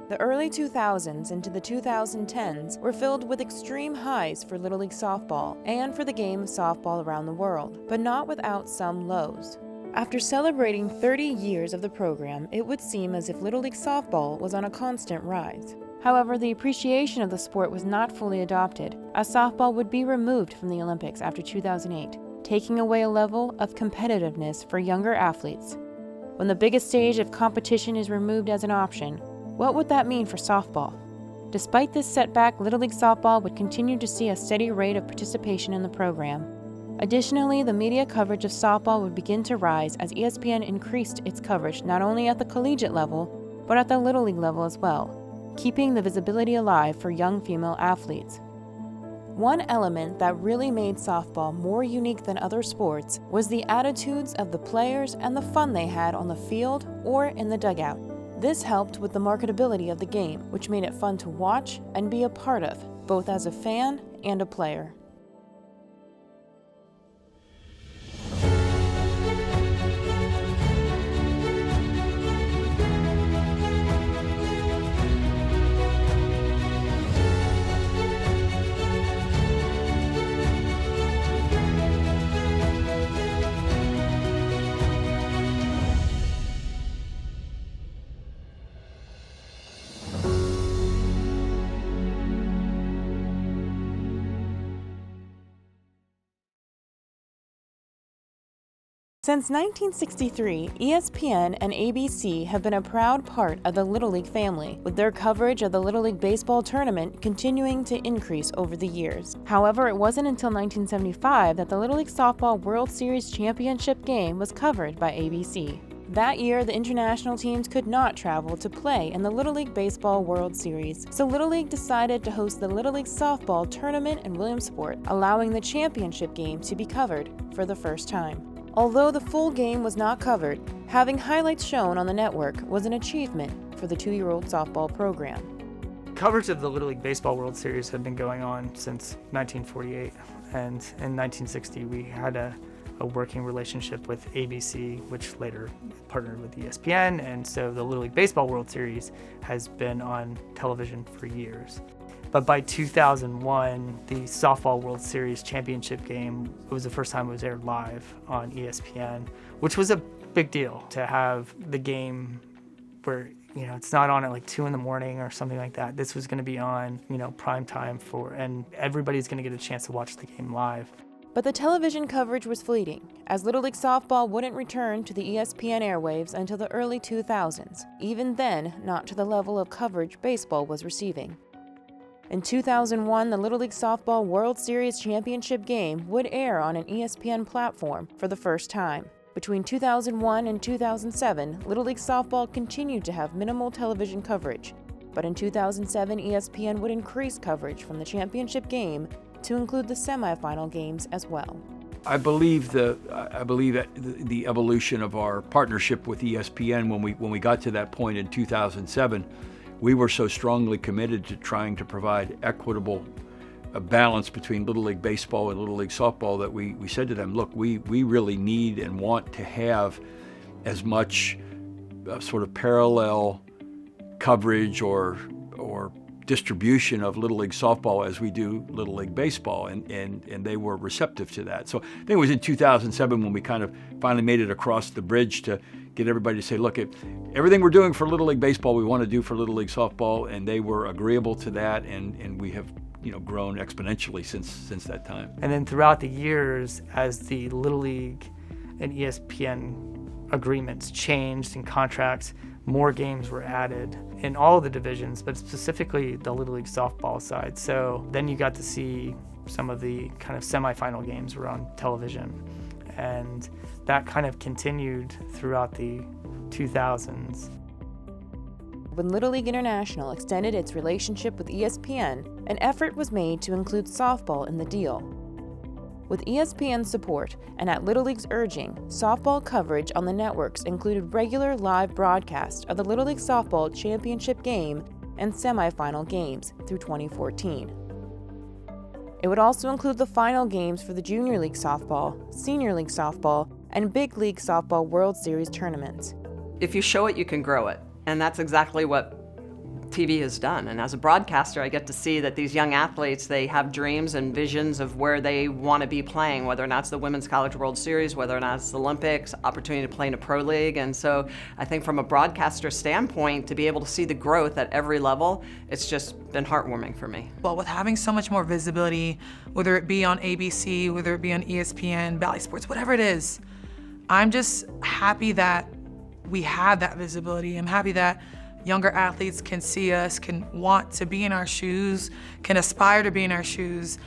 The early 2000s into the 2010s were filled with extreme highs for Little League softball and for the game of softball around the world, but not without some lows. After celebrating 30 years of the program, it would seem as if Little League softball was on a constant rise. However, the appreciation of the sport was not fully adopted, as softball would be removed from the Olympics after 2008, taking away a level of competitiveness for younger athletes. When the biggest stage of competition is removed as an option, what would that mean for softball? Despite this setback, Little League softball would continue to see a steady rate of participation in the program. Additionally, the media coverage of softball would begin to rise as ESPN increased its coverage not only at the collegiate level, but at the Little League level as well, keeping the visibility alive for young female athletes. One element that really made softball more unique than other sports was the attitudes of the players and the fun they had on the field or in the dugout. This helped with the marketability of the game, which made it fun to watch and be a part of, both as a fan and a player. Since 1963, ESPN and ABC have been a proud part of the Little League family, with their coverage of the Little League baseball tournament continuing to increase over the years. However, it wasn't until 1975 that the Little League Softball World Series championship game was covered by ABC. That year, the international teams could not travel to play in the Little League Baseball World Series, so Little League decided to host the Little League Softball Tournament in Williamsport, allowing the championship game to be covered for the first time. Although the full game was not covered, having highlights shown on the network was an achievement for the two-year-old softball program. Coverage of the Little League Baseball World Series had been going on since 1948, and in 1960 we had a working relationship with ABC, which later partnered with ESPN, and so the Little League Baseball World Series has been on television for years. But by 2001, the Softball World Series championship game, it was the first time it was aired live on ESPN, which was a big deal to have the game where, it's not on at like 2 a.m. or something like that. This was going to be on, prime time and everybody's going to get a chance to watch the game live. But the television coverage was fleeting, as Little League Softball wouldn't return to the ESPN airwaves until the early 2000s, even then not to the level of coverage baseball was receiving. In 2001, the Little League Softball World Series championship game would air on an ESPN platform for the first time. Between 2001 and 2007, Little League Softball continued to have minimal television coverage, but in 2007, ESPN would increase coverage from the championship game to include the semifinal games as well. I believe that the evolution of our partnership with ESPN when we got to that point in 2007. We were so strongly committed to trying to provide equitable balance between Little League Baseball and Little League Softball that we said to them, look, we really need and want to have as much sort of parallel coverage or distribution of Little League Softball as we do Little League Baseball, and they were receptive to that. So I think it was in 2007 when we kind of finally made it across the bridge to get everybody to say, look, everything we're doing for Little League Baseball, we want to do for Little League Softball, and they were agreeable to that, and we have grown exponentially since that time. And then throughout the years, as the Little League and ESPN agreements changed and contracts, more games were added in all of the divisions, but specifically the Little League softball side. So then you got to see some of the kind of semifinal games were on television. And that kind of continued throughout the 2000s. When Little League International extended its relationship with ESPN, an effort was made to include softball in the deal. With ESPN's support, and at Little League's urging, softball coverage on the networks included regular live broadcasts of the Little League Softball Championship game and semifinal games through 2014. It would also include the final games for the Junior League Softball, Senior League Softball, and big league softball World Series tournaments. If you show it, you can grow it. And that's exactly what TV has done. And as a broadcaster, I get to see that these young athletes, they have dreams and visions of where they want to be playing, whether or not it's the Women's College World Series, whether or not it's the Olympics, opportunity to play in a pro league. And so I think from a broadcaster standpoint, to be able to see the growth at every level, it's just been heartwarming for me. Well, with having so much more visibility, whether it be on ABC, whether it be on ESPN, Bally Sports, whatever it is, I'm just happy that we have that visibility. I'm happy that younger athletes can see us, can want to be in our shoes, can aspire to be in our shoes.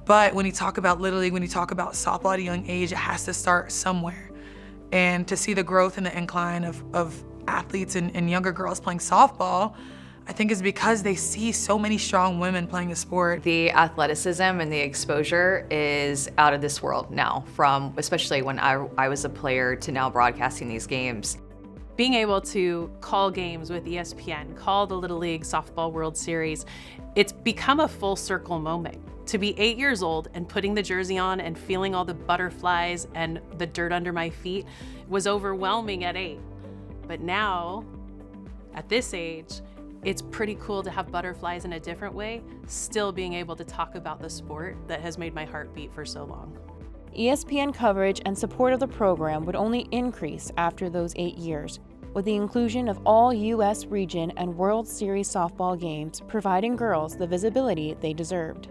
But when you talk about Little League, when you talk about softball at a young age, it has to start somewhere. And to see the growth and the incline of athletes and younger girls playing softball, I think is because they see so many strong women playing the sport. The athleticism and the exposure is out of this world now, from especially when I was a player to now broadcasting these games. Being able to call games with ESPN, call the Little League Softball World Series, it's become a full circle moment. To be 8 years old and putting the jersey on and feeling all the butterflies and the dirt under my feet was overwhelming at 8. But now, at this age, it's pretty cool to have butterflies in a different way, still being able to talk about the sport that has made my heart beat for so long. ESPN coverage and support of the program would only increase after those 8 years, with the inclusion of all U.S. region and World Series softball games providing girls the visibility they deserved.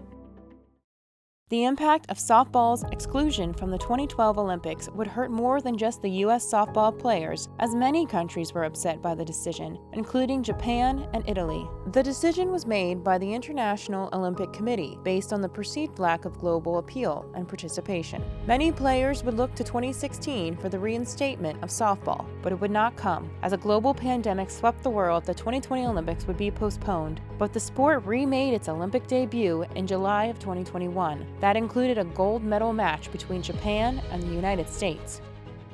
The impact of softball's exclusion from the 2012 Olympics would hurt more than just the U.S. softball players, as many countries were upset by the decision, including Japan and Italy. The decision was made by the International Olympic Committee based on the perceived lack of global appeal and participation. Many players would look to 2016 for the reinstatement of softball, but it would not come. As a global pandemic swept the world, the 2020 Olympics would be postponed, but the sport remade its Olympic debut in July of 2021. That included a gold medal match between Japan and the United States.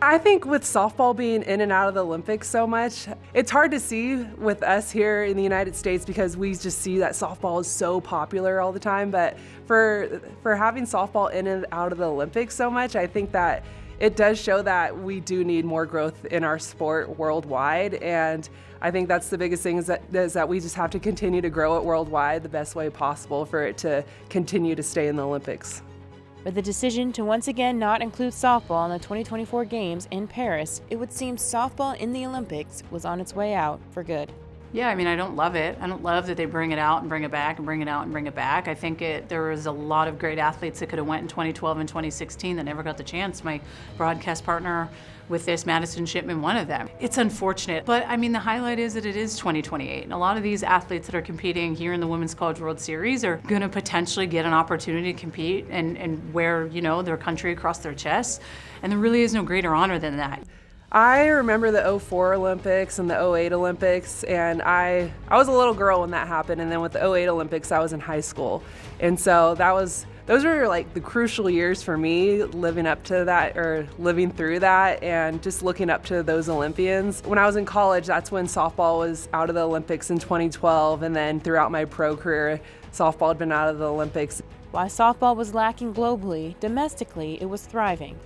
I think with softball being in and out of the Olympics so much, it's hard to see with us here in the United States because we just see that softball is so popular all the time. But for having softball in and out of the Olympics so much, I think that it does show that we do need more growth in our sport worldwide. And I think that's the biggest thing is that we just have to continue to grow it worldwide the best way possible for it to continue to stay in the Olympics. With the decision to once again not include softball in the 2024 Games in Paris, it would seem softball in the Olympics was on its way out for good. Yeah, I mean, I don't love it. I don't love that they bring it out and bring it back and bring it out and bring it back. I think there was a lot of great athletes that could have went in 2012 and 2016 that never got the chance. My broadcast partner with this, Madison Shipman, one of them. It's unfortunate, but I mean, the highlight is that it is 2028. And a lot of these athletes that are competing here in the Women's College World Series are gonna potentially get an opportunity to compete and wear, you know, their country across their chest. And there really is no greater honor than that. I remember the 04 Olympics and the 08 Olympics, and I was a little girl when that happened, and then with the 08 Olympics, I was in high school. And so those were like the crucial years for me living up to that or living through that and just looking up to those Olympians. When I was in college, that's when softball was out of the Olympics in 2012, and then throughout my pro career, softball had been out of the Olympics. While softball was lacking globally, domestically it was thriving.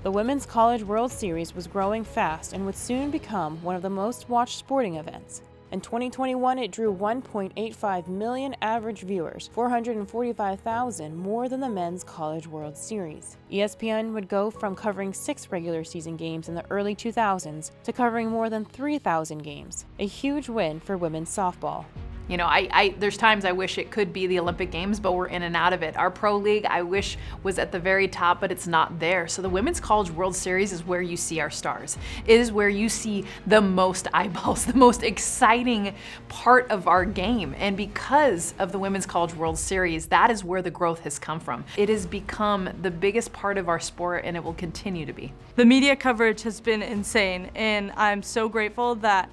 The Women's College World Series was growing fast and would soon become one of the most watched sporting events. In 2021, it drew 1.85 million average viewers, 445,000 more than the Men's College World Series. ESPN would go from covering 6 regular season games in the early 2000s to covering more than 3,000 games, a huge win for women's softball. You know, there's times I wish it could be the Olympic Games, but we're in and out of it. Our pro league, I wish, was at the very top, but it's not there. So the Women's College World Series is where you see our stars. It is where you see the most eyeballs, the most exciting part of our game. And because of the Women's College World Series, that is where the growth has come from. It has become the biggest part of our sport, and it will continue to be. The media coverage has been insane, and I'm so grateful that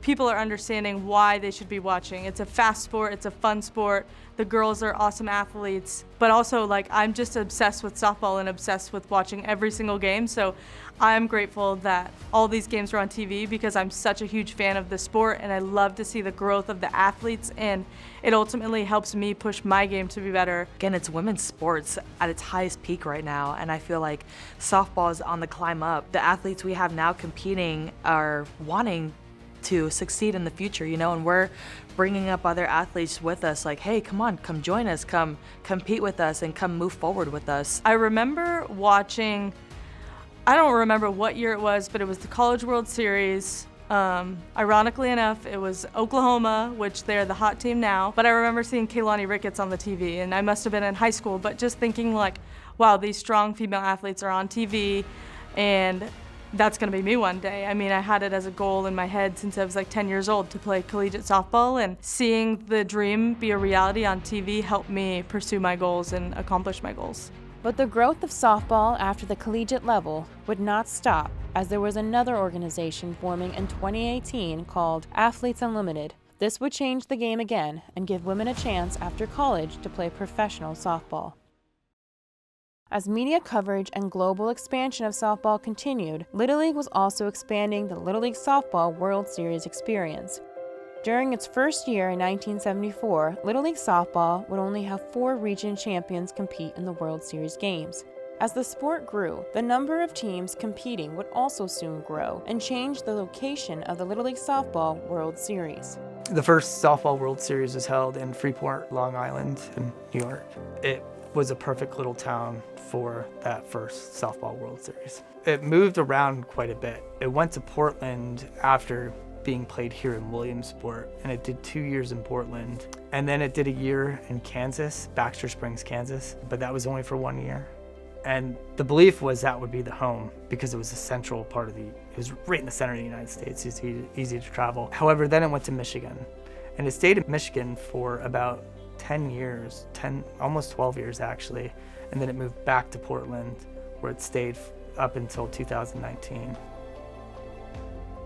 people are understanding why they should be watching. It's a fast sport, it's a fun sport. The girls are awesome athletes, but also like I'm just obsessed with softball and obsessed with watching every single game. So I'm grateful that all these games are on TV because I'm such a huge fan of the sport and I love to see the growth of the athletes, and it ultimately helps me push my game to be better. Again, it's women's sports at its highest peak right now, and I feel like softball is on the climb up. The athletes we have now competing are wanting to succeed in the future, you know, and we're bringing up other athletes with us like, hey, come on, come join us, come compete with us, and come move forward with us. I remember watching, I don't remember what year it was, but it was the College World Series. Ironically enough, it was Oklahoma, which they're the hot team now, but I remember seeing Kaylani Ricketts on the TV, and I must have been in high school, but just thinking like, wow, these strong female athletes are on TV, and that's going to be me one day. I mean, I had it as a goal in my head since I was like 10 years old to play collegiate softball, and seeing the dream be a reality on TV helped me pursue my goals and accomplish my goals. But the growth of softball after the collegiate level would not stop, as there was another organization forming in 2018 called Athletes Unlimited. This would change the game again and give women a chance after college to play professional softball. As media coverage and global expansion of softball continued, Little League was also expanding the Little League Softball World Series experience. During its first year in 1974, Little League Softball would only have 4 region champions compete in the World Series games. As the sport grew, the number of teams competing would also soon grow and change the location of the Little League Softball World Series. The first Softball World Series was held in Freeport, Long Island in New York. It was a perfect little town for that first Softball World Series. It moved around quite a bit. It went to Portland after being played here in Williamsport, and it did 2 years in Portland. And then it did a year in Kansas, Baxter Springs, Kansas, but that was only for 1 year. And the belief was that would be the home because it was a central part of it was right in the center of the United States. It's easy to travel. However, then it went to Michigan, and it stayed in Michigan for about 10 years, almost 12 years actually, and then it moved back to Portland where it stayed up until 2019.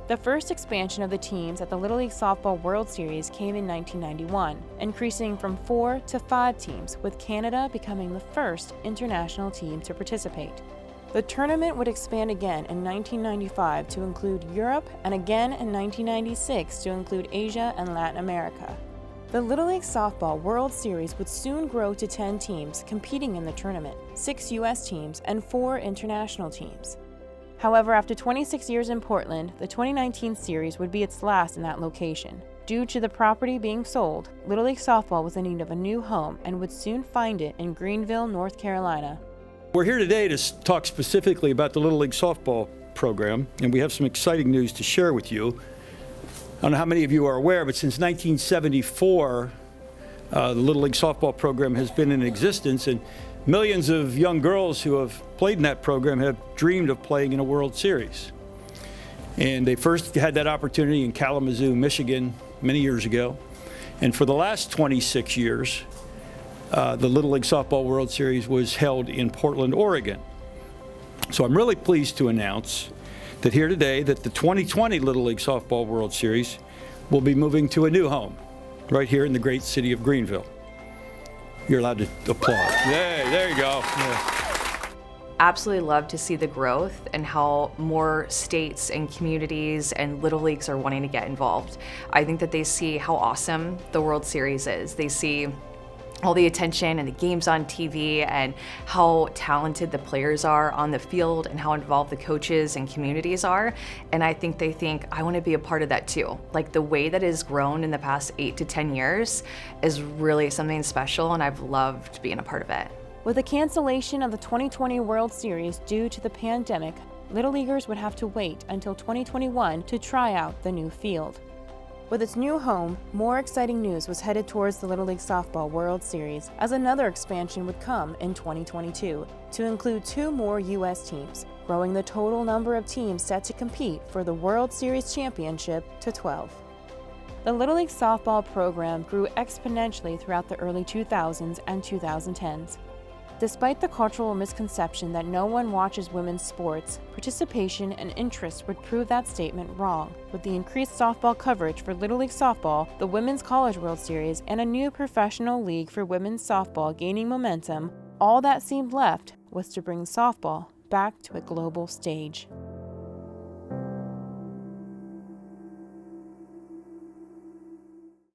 The first expansion of the teams at the Little League Softball World Series came in 1991, increasing from 4 to 5 teams, with Canada becoming the first international team to participate. The tournament would expand again in 1995 to include Europe and again in 1996 to include Asia and Latin America. The Little League Softball World Series would soon grow to 10 teams competing in the tournament, 6 U.S. teams and 4 international teams. However, after 26 years in Portland, the 2019 series would be its last in that location. Due to the property being sold, Little League Softball was in need of a new home and would soon find it in Greenville, North Carolina. We're here today to talk specifically about the Little League Softball program, and we have some exciting news to share with you. I don't know how many of you are aware, but since 1974, the Little League Softball program has been in existence, and millions of young girls who have played in that program have dreamed of playing in a World Series. And they first had that opportunity in Kalamazoo, Michigan, many years ago. And for the last 26 years, the Little League Softball World Series was held in Portland, Oregon. So I'm really pleased to announce that here today that the 2020 Little League Softball World Series will be moving to a new home right here in the great city of Greenville. You're allowed to applaud. There you go. Yeah. Absolutely love to see the growth and how more states and communities and Little Leagues are wanting to get involved. I think that they see how awesome the World Series is. They see all the attention and the games on TV and how talented the players are on the field and how involved the coaches and communities are. And I think they think, I want to be a part of that too. Like the way that it has grown in the past 8 to 10 years is really something special, and I've loved being a part of it. With the cancellation of the 2020 World Series due to the pandemic, Little Leaguers would have to wait until 2021 to try out the new field. With its new home, more exciting news was headed towards the Little League Softball World Series, as another expansion would come in 2022 to include 2 more U.S. teams, growing the total number of teams set to compete for the World Series championship to 12. The Little League Softball program grew exponentially throughout the early 2000s and 2010s. Despite the cultural misconception that no one watches women's sports, participation and interest would prove that statement wrong. With the increased softball coverage for Little League Softball, the Women's College World Series, and a new professional league for women's softball gaining momentum, all that seemed left was to bring softball back to a global stage.